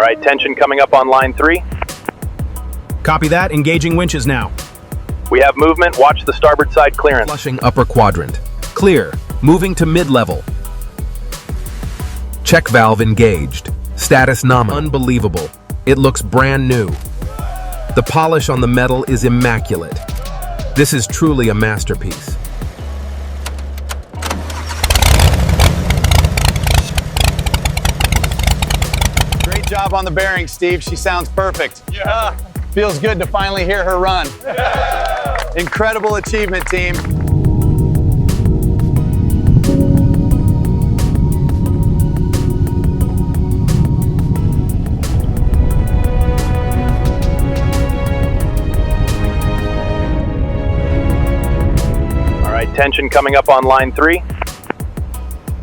right, tension coming up on line 3. Copy that. Engaging winches now. We have movement. Watch the starboard side clearance. Flushing upper quadrant. Clear. Moving to mid-level. Check valve engaged. Status nominal. Unbelievable. It looks brand new. The polish on the metal is immaculate. This is truly a masterpiece. Great job on the bearing, Steve. She sounds perfect. Yeah. Feels good to finally hear her run. Yeah. Incredible achievement, team. All right, tension coming up on line 3.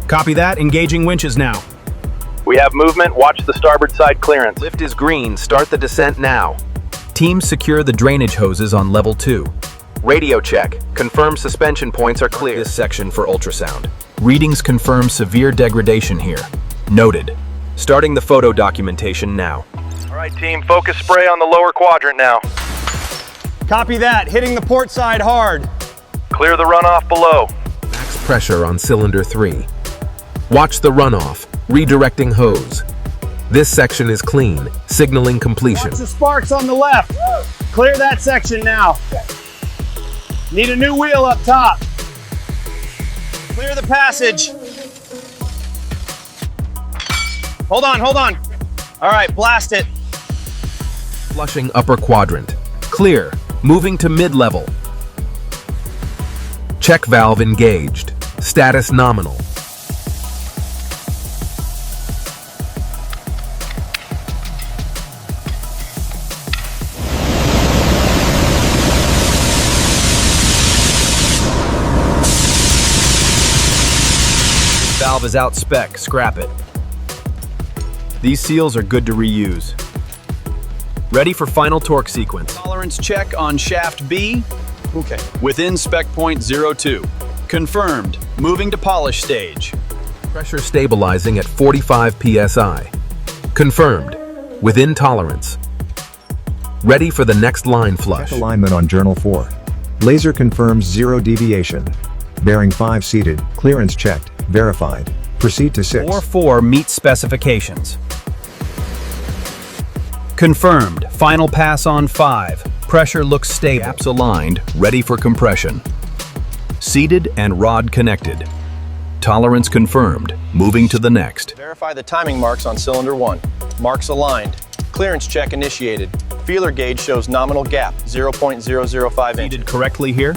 Copy that. Engaging winches now. We have movement. Watch the starboard side clearance. Lift is green. Start the descent now. Teams secure the drainage hoses on level 2. Radio check. Confirm suspension points are clear. This section for ultrasound. Readings confirm severe degradation here. Noted. Starting the photo documentation now. All right, team, focus spray on the lower quadrant now. Copy that. Hitting the port side hard. Clear the runoff below. Max pressure on cylinder 3. Watch the runoff. Redirecting hose. This section is clean, signaling completion. Watch the sparks on the left. Clear that section now. Need a new wheel up top. Clear the passage. Hold on. All right, blast it. Flushing upper quadrant. Clear. Moving to mid-level. Check valve engaged. Status nominal. Valve is out spec, scrap it. These seals are good to reuse. Ready for final torque sequence. Tolerance check on shaft B. Okay. Within spec point 02. Confirmed. Moving to polish stage. Pressure stabilizing at 45 psi. Confirmed. Within tolerance. Ready for the next line flush. Check alignment on journal 4. Laser confirms 0 deviation. Bearing 5 seated. Clearance checked. Verified. Proceed to 6. 4 meets specifications. Confirmed. Final pass on 5. Pressure looks stable. Gaps aligned. Ready for compression. Seated and rod connected. Tolerance confirmed. Moving to the next. Verify the timing marks on cylinder 1. Marks aligned. Clearance check initiated. Feeler gauge shows nominal gap, 0.005 inches. Seated correctly here.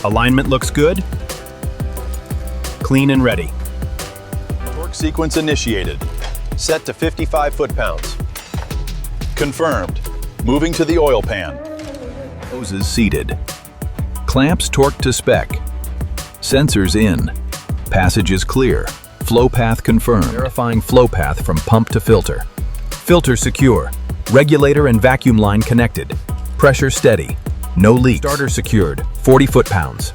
Alignment looks good. Clean and ready. Torque sequence initiated. Set to 55 foot-pounds. Confirmed. Moving to the oil pan. Hoses seated. Clamps torqued to spec. Sensors in. Passage is clear. Flow path confirmed. Verifying flow path from pump to filter. Filter secure. Regulator and vacuum line connected. Pressure steady. No leaks. Starter secured. 40 foot-pounds.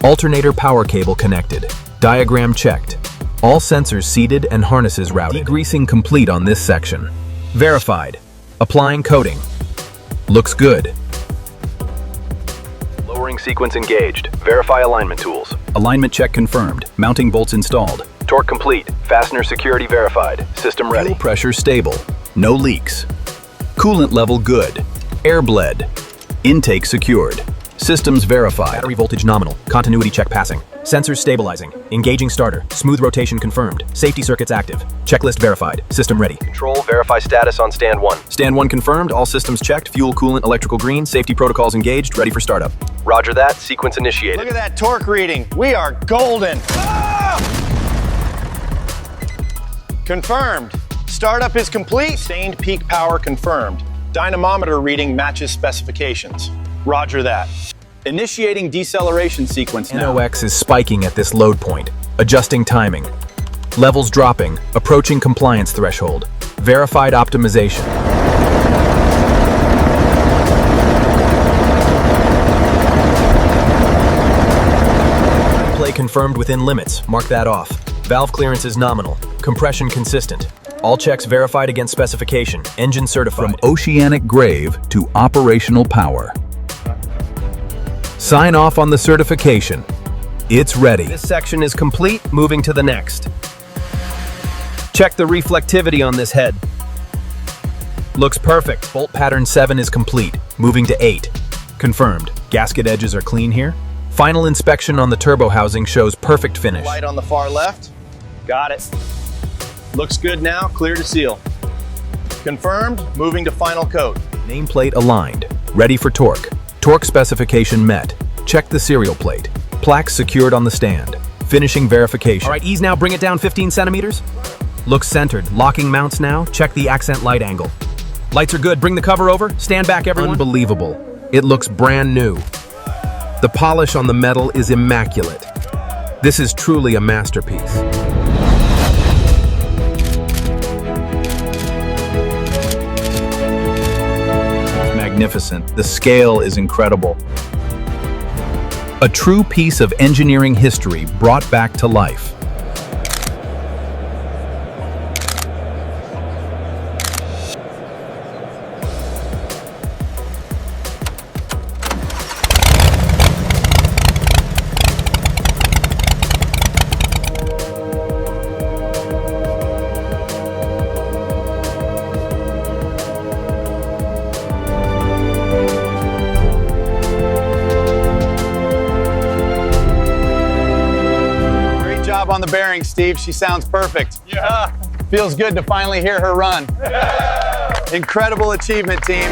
Alternator power cable connected. Diagram checked. All sensors seated and harnesses routed. Degreasing complete on this section. Verified. Applying coating. Looks good. Lowering sequence engaged. Verify alignment tools. Alignment check confirmed. Mounting bolts installed. Torque complete. Fastener security verified. System ready. Fuel pressure stable. No leaks. Coolant level good. Air bled. Intake secured. Systems verified. Battery voltage nominal. Continuity check passing. Sensors stabilizing. Engaging starter. Smooth rotation confirmed. Safety circuits active. Checklist verified. System ready. Control, verify status on stand 1. Stand 1 confirmed. All systems checked. Fuel, coolant, electrical green. Safety protocols engaged. Ready for startup. Roger that. Sequence initiated. Look at that torque reading. We are golden. Ah! Confirmed. Startup is complete. Sustained peak power confirmed. Dynamometer reading matches specifications. Roger that. Initiating deceleration sequence now. NOx is spiking at this load point. Adjusting timing. Levels dropping. Approaching compliance threshold. Verified optimization. Play confirmed within limits. Mark that off. Valve clearance is nominal. Compression consistent. All checks verified against specification. Engine certified. From oceanic grave to operational power. Sign off on the certification. It's ready. This section is complete, moving to the next. Check the reflectivity on this head. Looks perfect. Bolt pattern 7 is complete, moving to 8. Confirmed. Gasket edges are clean here. Final inspection on the turbo housing shows perfect finish. Light on the far left. Got it. Looks good now, clear to seal. Confirmed, moving to final coat. Nameplate aligned, ready for torque. Torque specification met. Check the serial plate. Plaques secured on the stand. Finishing verification. All right, ease now, bring it down 15 centimeters. Looks centered. Locking mounts now. Check the accent light angle. Lights are good. Bring the cover over. Stand back, everyone. Unbelievable. It looks brand new. The polish on the metal is immaculate. This is truly a masterpiece. Magnificent. The scale is incredible. A true piece of engineering history brought back to life. On the bearing, Steve. She sounds perfect. Yeah. Feels good to finally hear her run. Yeah. Incredible achievement, team.